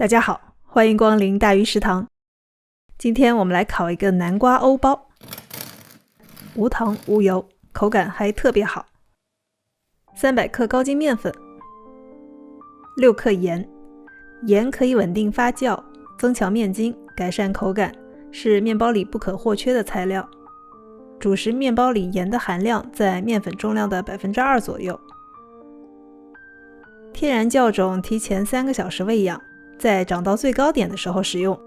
大家好，欢迎光临大鱼食堂。今天我们来烤一个南瓜欧包，无糖无油，口感还特别好。300克高筋面粉，6克盐，盐可以稳定发酵，增强面筋，改善口感，是面包里不可或缺的材料。主食面包里盐的含量在面粉重量的 2% 左右。天然酵种提前3个小时喂养，在长到最高点的时候食用。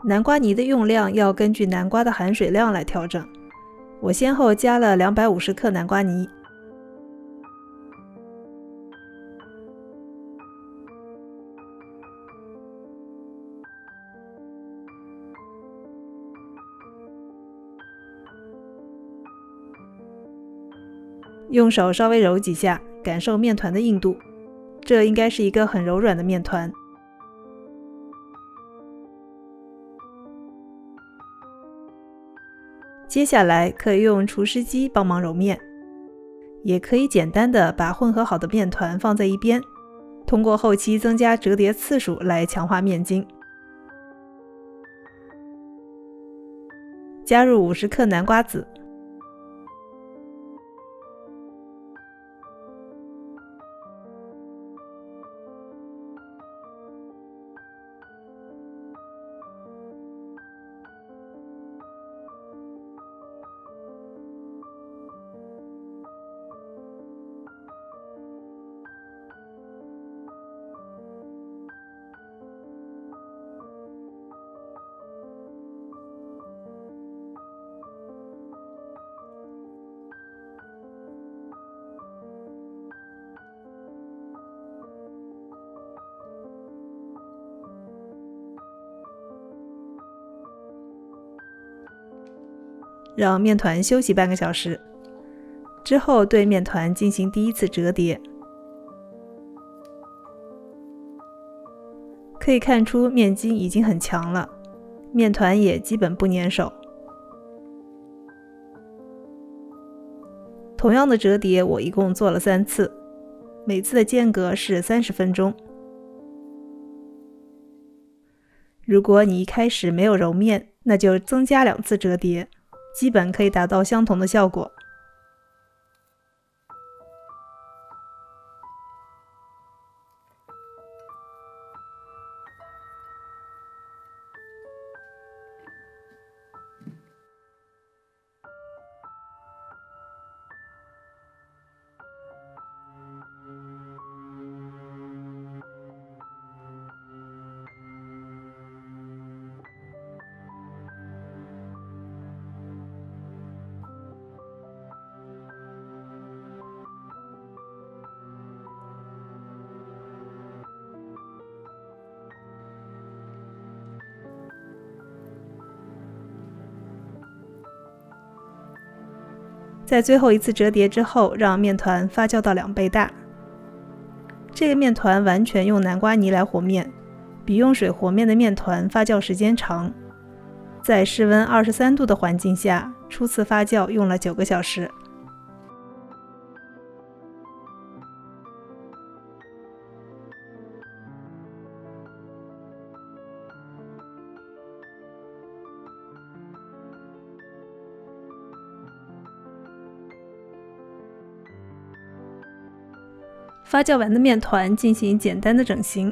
南瓜泥的用量要根据南瓜的含水量来调整，我先后加了250克南瓜泥。用手稍微揉几下，感受面团的硬度，这应该是一个很柔软的面团。接下来可以用厨师机帮忙揉面，也可以简单的把混合好的面团放在一边，通过后期增加折叠次数来强化面筋。加入50克南瓜籽，让面团休息半个小时，之后对面团进行第一次折叠。可以看出面筋已经很强了，面团也基本不粘手。同样的折叠我一共做了3次，每次的间隔是30分钟。如果你一开始没有揉面，那就增加2次折叠，基本可以达到相同的效果。在最后一次折叠之后，让面团发酵到2倍大。这个面团完全用南瓜泥来和面，比用水和面的面团发酵时间长。在室温23度的环境下，初次发酵用了9个小时。发酵完的面团进行简单的整形，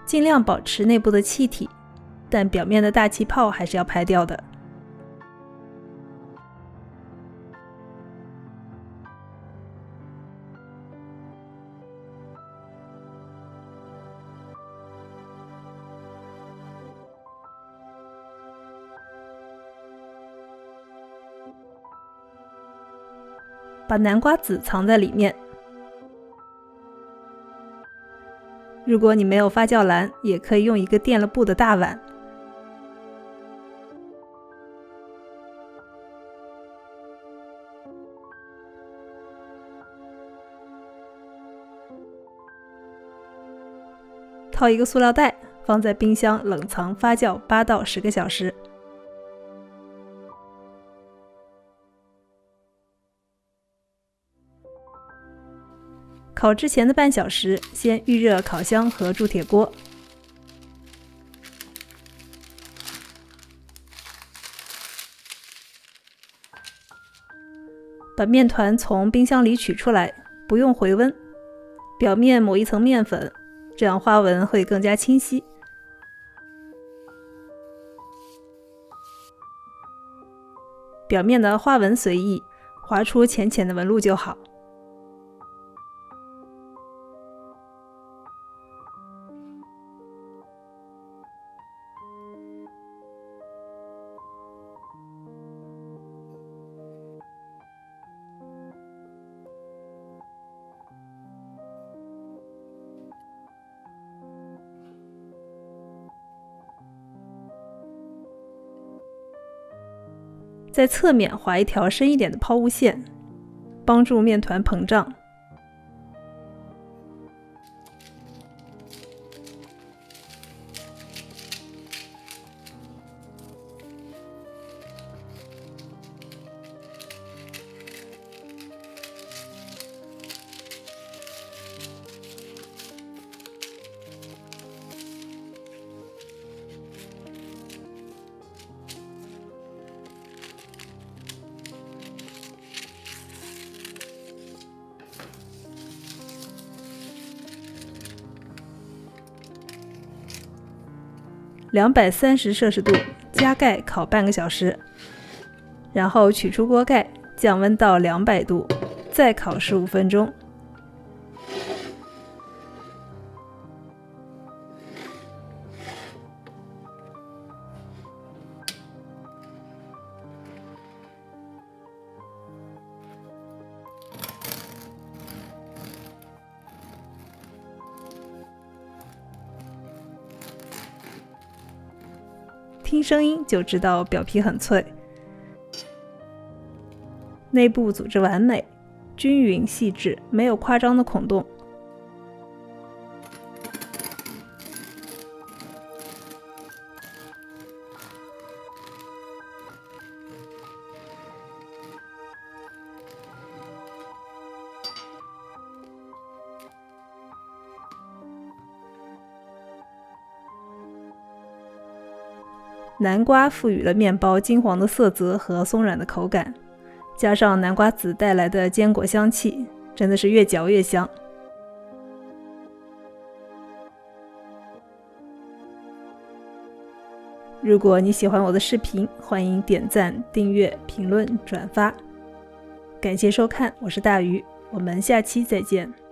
尽量保持内部的气体，但表面的大气泡还是要排掉的。把南瓜籽藏在里面。如果你没有发酵篮，也可以用一个垫了布的大碗。套一个塑料袋，放在冰箱冷藏发酵8到10个小时。烤之前的半小时，先预热烤箱和铸铁锅。把面团从冰箱里取出来，不用回温，表面抹一层面粉，这样花纹会更加清晰。表面的花纹随意，划出浅浅的纹路就好。在侧面划一条深一点的抛物线，帮助面团膨胀。230摄氏度，加盖烤半个小时，然后取出锅盖，降温到200度，再烤15分钟。听声音就知道表皮很脆，内部组织完美，均匀细致，没有夸张的孔洞。南瓜赋予了面包金黄的色泽和松软的口感，加上南瓜籽带来的坚果香气，真的是越嚼越香。如果你喜欢我的视频，欢迎点赞、订阅、评论、转发。感谢收看，我是大鱼，我们下期再见。